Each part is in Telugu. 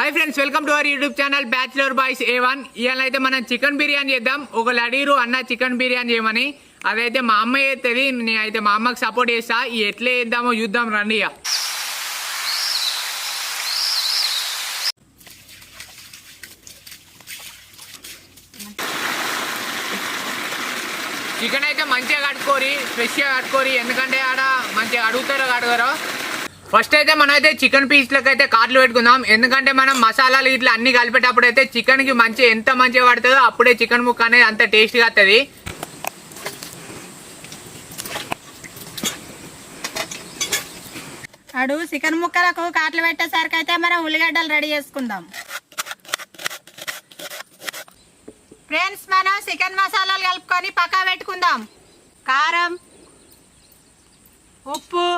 Hi friends, welcome to our YouTube channel bachelor boys A1. ఇవాళ అయితే మనం చికెన్ బిర్యానీ చేద్దాం. ఒకళ్ళు అడిగిరు అన్న చికెన్ బిర్యానీ చేయమని. అదైతే మా అమ్మ చేస్తుంది, నేనైతే మా అమ్మకి సపోర్ట్ చేస్తా. ఎట్లా చేద్దామో చూద్దాం రండి. చికెన్ అయితే మంచిగా కట్టుకోరి, ఫ్రెష్గా కట్టుకోరి, ఎందుకంటే ఆడ మంచిగా అడుగుతారో అడగరో. ఫస్ట్ అయితే మనం అయితే చికెన్ పీస్లకు అయితే కాట్లు పెట్టుకుందాం. ఎందుకంటే మనం మసాలాలు ఇట్లా అన్ని కలిపేటప్పుడు అయితే చికెన్కి ఎంత మంచిగా పడుతుందో అప్పుడే చికెన్ ముక్క అనేది అంత టేస్ట్గా వస్తుంది. అడు చికెన్ ముక్కలకు కాట్లు పెట్టేసరికి అయితే మనం ఉల్లిగడ్డలు రెడీ చేసుకుందాం. ఫ్రెండ్స్, మనం చికెన్ మసాలాలు కలుపుకొని పక్కా పెట్టుకుందాం. కారం, ఉప్పు,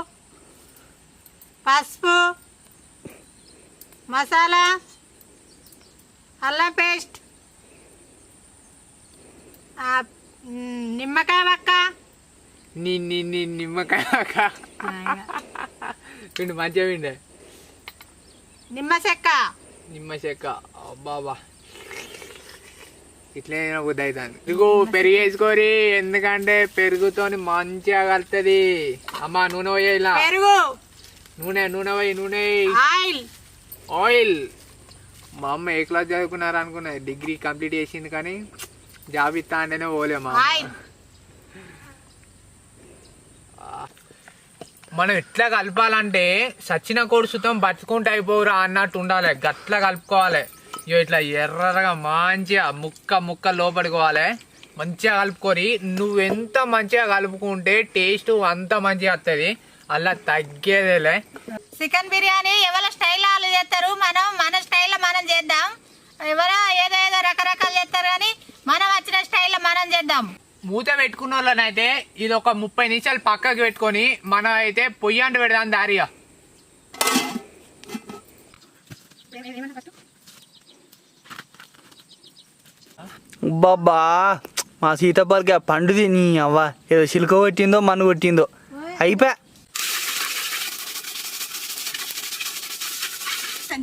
పసుపు, మసాలా, అల్లం పేస్ట్, నిమ్మకాయ వక్క, నిమ్మకాయ పిండి మంచిగా పిండి, నిమ్మ చెక్క. అబ్బాబా ఇట్లే బుద్ధి అవుతుంది. ఇదిగో పెరుగు వేసుకోరి, ఎందుకంటే పెరుగుతోని మంచిగా కలుతుంది. అమ్మా నూనె పోయే, ఇలా పెరుగు, నూనె పోయి, నూనె, ఆయిల్. మా అమ్మ ఏ క్లాస్ చదువుకున్నారు అనుకున్నా, డిగ్రీ కంప్లీట్ చేసింది కానీ జాబ్ ఇస్తా అంటేనే పోలేమా. మనం ఎట్లా కలపాలంటే సచ్చిన కొడుసుతో బతుకుంటే అయిపోవురా అన్నట్టు ఉండాలి. గట్లా కలుపుకోవాలి. ఇట్లా ఎర్రగా మంచిగా ముక్క లోపడుకోవాలి. మంచిగా కలుపుకొని నువ్వెంత మంచిగా కలుపుకుంటే టేస్ట్ అంత మంచిగా వస్తుంది. అలా తగ్గేదేలే. చికెన్ బిర్యానీ ఎవరి స్టైల్ వాళ్ళు చేస్తారు, మనం మన స్టైల్లో మనం చేద్దాం. ఎవరో ఏదో రకరకాలు చేస్తారు కానీ మనం వచ్చిన స్టైల్లో మనం చేద్దాం. మూత పెట్టుకున్న వాళ్ళనైతే ఇది ఒక 30 నిమిషాలు పక్కకి పెట్టుకొని మనం అయితే పొయ్యి అంటు పెడదాం దారిగా. బాబా మా సీతాపలకి ఆ పండు తిని అవ్వ ఏదో చిలుక కొట్టిందో మన్ను కొట్టిందో అయిపోయా.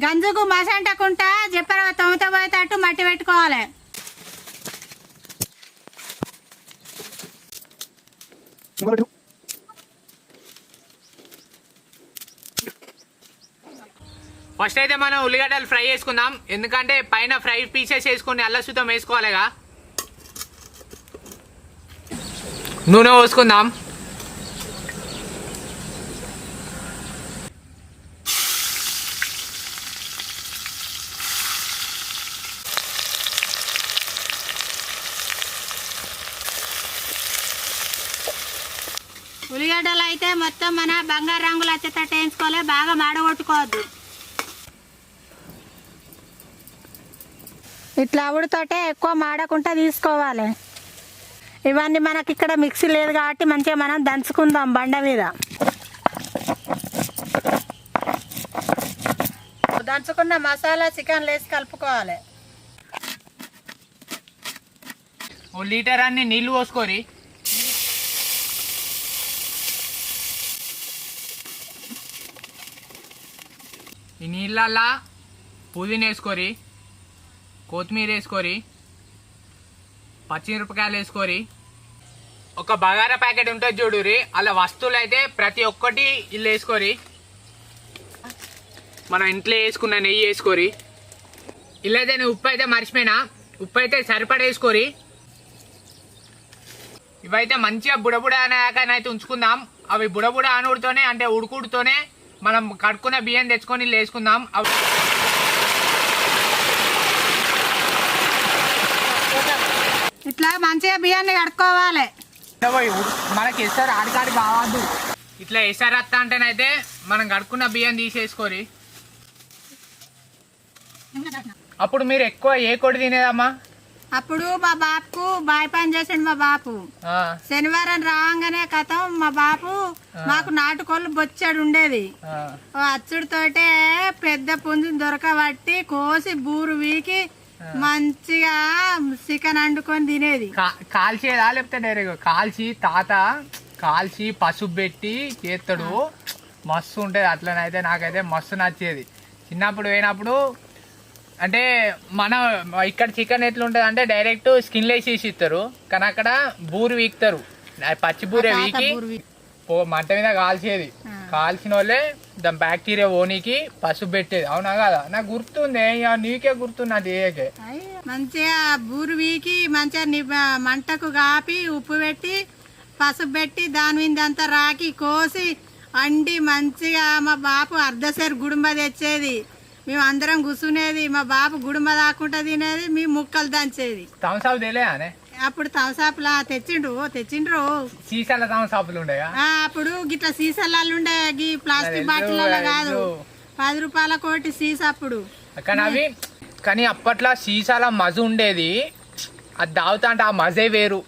గంజుకు మసంటకుంటా చెప్పర తొమ్మిది పోయేటట్టు మట్టి పెట్టుకోవాలి. ఫస్ట్ అయితే మనం ఉల్లిగడ్డలు ఫ్రై చేసుకుందాం. ఎందుకంటే పైన ఫ్రై పీసెస్ వేసుకొని అల్లసుతం వేసుకోవాలిగా. నూనె పోసుకుందాం. ఉల్లిగడ్డలు అయితే మొత్తం మన బంగారు రంగులు వచ్చేటట్టు వేయించుకోవాలి, బాగా మాడగొట్టుకోవద్దు. ఇట్లా ఉడితోటే ఎక్కువ మాడకుండా తీసుకోవాలి. ఇవన్నీ మనకి ఇక్కడ మిక్సీ లేదు కాబట్టి మంచిగా మనం దంచుకుందాం బండ మీద. దంచుకున్న మసాలా చికెన్ వేసి కలుపుకోవాలి. 1 లీటర్ అన్ని నీళ్లు పోసుకోరి. ఈ నీళ్ళల్లా పుదీనా వేసుకోరి, కొత్తిమీర వేసుకోరి, పచ్చిమిరపకాయలు వేసుకోరి. ఒక బగారా ప్యాకెట్ ఉంటుంది చూడురి, అలా వస్తువులు అయితే ప్రతి ఒక్కటి ఇల్లు వేసుకోరి. మనం ఇంట్లో వేసుకున్న నెయ్యి వేసుకోరి. ఇలా అయితే నేను ఉప్పు అయితే మర్చిపోయినా, ఉప్పు అయితే సరిపడా వేసుకోరి. ఇవైతే మంచిగా బుడబుడ అనేకనైతే ఉంచుకుందాం. అవి బుడబుడ అనుడితోనే అంటే ఉడుకుడుతోనే మనం కడుక్కున్న బియ్యం తెచ్చుకొని వేసుకుందాం. ఇట్లా మంచిగా బియ్యాన్ని కడుక్కోవాలి. మనకి ఎసరు ఆడికాడి కావద్దు. ఇట్లా ఎసరు వస్తా అంటేనైతే మనం కడుక్కున్న బియ్యం తీసేసుకోరి. అప్పుడు మీరు ఎక్కువ ఏ కొడి తినేదమ్మా? అప్పుడు మా బాపుకు బాయ్ పని చేసిండు. మా బాపు శనివారం రాగానే కథం మా బాపు మాకు నాటుకోళ్ళు బొచ్చాడు ఉండేది. అచ్చుడితోటే పెద్ద పుంజుని దొరకబట్టి కోసి బూరు వీకి మంచిగా చికెన్ వండుకొని తినేది. కాల్చేదా లేకపోతే డైరెక్ట్ కాల్చి తాత కాల్చి పసుపు పెట్టి చేస్తాడు, మస్తు ఉంటుంది. అట్లనైతే నాకైతే మస్తు నచ్చేది. చిన్నప్పుడు పోయినప్పుడు అంటే మన ఇక్కడ చికెన్ ఎట్లుంటది అంటే డైరెక్ట్ స్కిన్ లేసి ఇస్తారు, కానీ అక్కడ బూరు వీక్తారు, పచ్చి బూరే వీకి మంట మీద కాల్చేది. కాల్చిన వాళ్ళే దాని బ్యాక్టీరియా ఓనికి పసుపు పెట్టేది. అవునా కదా? నాకు గుర్తుంది, నీకే గుర్తుంది అది. మంచిగా బూరు వీకి మంచిగా మంటకు కాపి ఉప్పు పెట్టి పసుపు పెట్టి దాని మీద అంతా రాకి కోసి అండి మంచిగా మా బాపు అర్ధసేరు గుడుంబ తెచ్చేది. మేము అందరం కూర్చునేది, మా బాపు గుడుంబ దాక్కుంటా తినేది, మేము ముక్కలు దంచేది. తమసాపు తెలియనే అప్పుడు తమసాపులా తెచ్చిండ్రు సీసాల తమసాపులు ఉండే. అప్పుడు గిట్లా సీసాలలో ఉండే, గీ ప్లాస్టిక్ బాటిల్లో కాదు, 10 రూపాయల కోటి సీసా అప్పుడు. కానీ అప్పట్లో సీసాల మజు ఉండేది, అది తాగుతా అంటే ఆ మజే వేరు.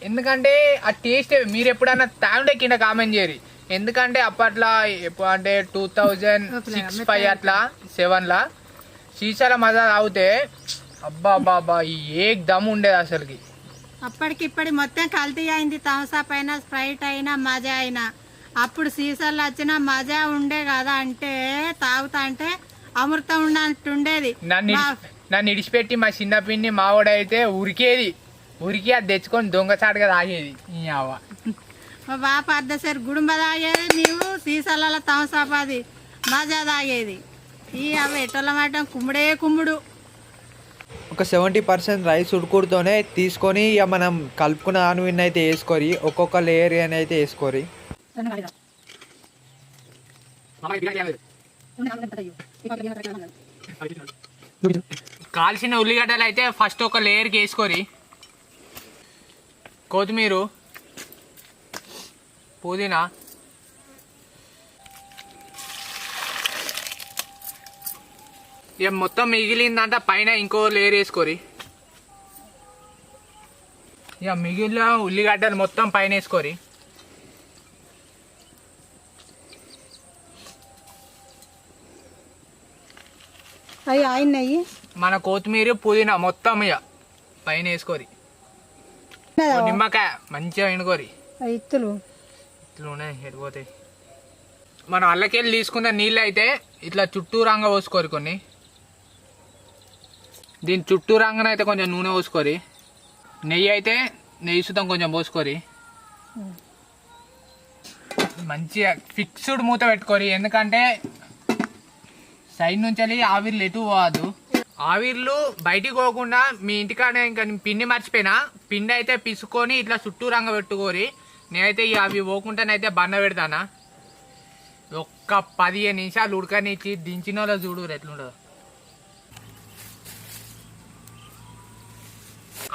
ఎందుకంటే ఆ టేస్ట్ మీరు ఎప్పుడైనా తాగుండే కింద కామెంట్ చేయరు. ఎందుకంటే అప్పట్లో ఎప్పుడు అంటే 2006-5 అట్లా 7లా సీసాల మజా తాగితే అబ్బా బాబా ఏ దమ్ ఉండేది అసలుకి. అప్పటికిప్పటి మొత్తం కల్తీ అయింది. థమ్సప్ అయినా స్ప్రైట్ అయినా మజా అయినా అప్పుడు సీసాలు వచ్చిన మజా ఉండే కదా. అంటే తాగుతా అంటే అమృతం ఉన్నట్టుండేది. నన్ను ఇడిచిపెట్టి మా చిన్న పిన్ని మావాడైతే ఉరికి అది తెచ్చుకొని దొంగచాటుగా తాగేది. మా బాప అర్ధసేరు గుడుంబ తాగేది, నీవు సీసాలలో థమ్సప్ అది మజా తాగేది. అవి ఎటోళ్ళ మాట కుమ్ముడు. ఒక 70% రైస్ ఉడుకుడుతోనే తీసుకొని ఇక మనం కలుపుకున్న ఆనువిన్ అయితే వేసుకోరి, ఒక్కొక్క లేయర్ అని అయితే వేసుకోరి. కాల్చిన ఉల్లిగడ్డలు అయితే ఫస్ట్ ఒక లేయర్కి వేసుకోరి, కొత్తిమీర, పుదీనా, ఇక మొత్తం మిగిలిందంతా పైన ఇంకో లేయర్ వేసుకోరి. ఇక మిగిలిన ఉల్లిగడ్డలు మొత్తం పైన వేసుకోరి. మన కొత్తిమీర పుదీనా మొత్తం ఇక పైన వేసుకోరి. నిమ్మకాయ మంచిగా ఎండుకోరి. ఇట్లునే ఎడిపోతాయి. మనం అల్లకెళ్ళి తీసుకున్న నీళ్ళు అయితే ఇట్లా చుట్టూరంగా పోసుకోరి. కొన్ని దీని చుట్టూరంగానే అయితే కొంచెం నూనె పోసుకోరి. నెయ్యి అయితే నెయ్యి సుతం కొంచెం పోసుకోరి. మంచిగా ఫిక్స్డ్ మూత పెట్టుకోరి, ఎందుకంటే సైడ్ నుంచి ఆవిర్లు ఎటు పోవద్దు. ఆవిర్లు బయటికి పోకుండా మీ ఇంటికాడ ఇంకా పిండి మర్చిపోయినా పిండి అయితే పిసుకొని ఇట్లా చుట్టూరంగా పెట్టుకోరి. నేనైతే అవి పోకుండానైతే బండ పెడతానా. ఒక్క 15 నిమిషాలు ఉడకనిచ్చి దించిన వాళ్ళు చూడు ఎట్లుండదు.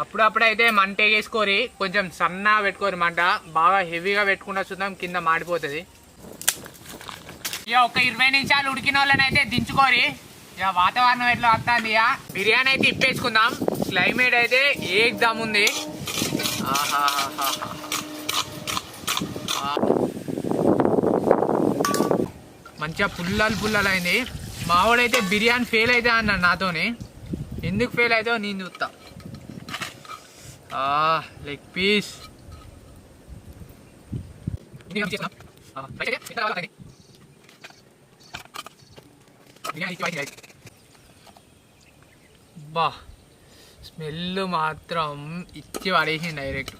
అప్పుడప్పుడైతే మంట వేసుకోరి, కొంచెం సన్నగా పెట్టుకోరి. మంట బాగా హెవీగా పెట్టుకుంటా చూద్దాం, కింద మాడిపోతుంది. ఇక ఒక 20 నిమిషాలు ఉడికిన వాళ్ళని అయితే దించుకోరి. ఇక వాతావరణం ఎట్లా వస్తుంది. ఇక బిర్యానీ అయితే ఇప్పేసుకుందాం. క్లైమేట్ అయితే ఏకదమ్ ఉంది. మంచిగా పుల్లలు అయింది. మావాడైతే బిర్యానీ ఫెయిల్ అయితే అన్నాడు నాతోని. ఎందుకు ఫెయిల్ అవుతావు నేను చూస్తా. లెగ్ పీస్ బా స్మెల్ మాత్రం ఇచ్చి పడేసింది డైరెక్ట్.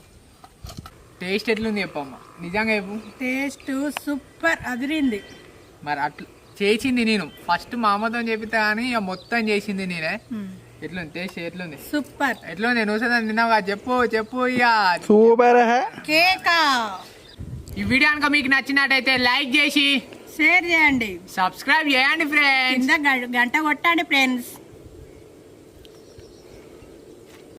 టేస్ట్ ఎట్లుంది చెప్పమ్మా, నిజంగా చెప్పు. టేస్ట్ సూపర్ అదిరింది. మరి అట్లా చేసింది నేను ఫస్ట్ మా అమ్మతో చెప్తా కానీ ఇక మొత్తం చేసింది నేనే. ఎట్లుంది టేస్ట్? ఎట్లుంది? సూపర్. ఎట్లుంది? నువ్వు సదా తిన్నావా? చెప్పు ఇక. సూపర్ కేకా. ఈ వీడియో కనుక మీకు నచ్చినట్టయితే లైక్ చేసి షేర్ చేయండి, సబ్స్క్రైబ్ చేయండి ఫ్రెండ్స్. గంట కొట్టండి ఫ్రెండ్స్.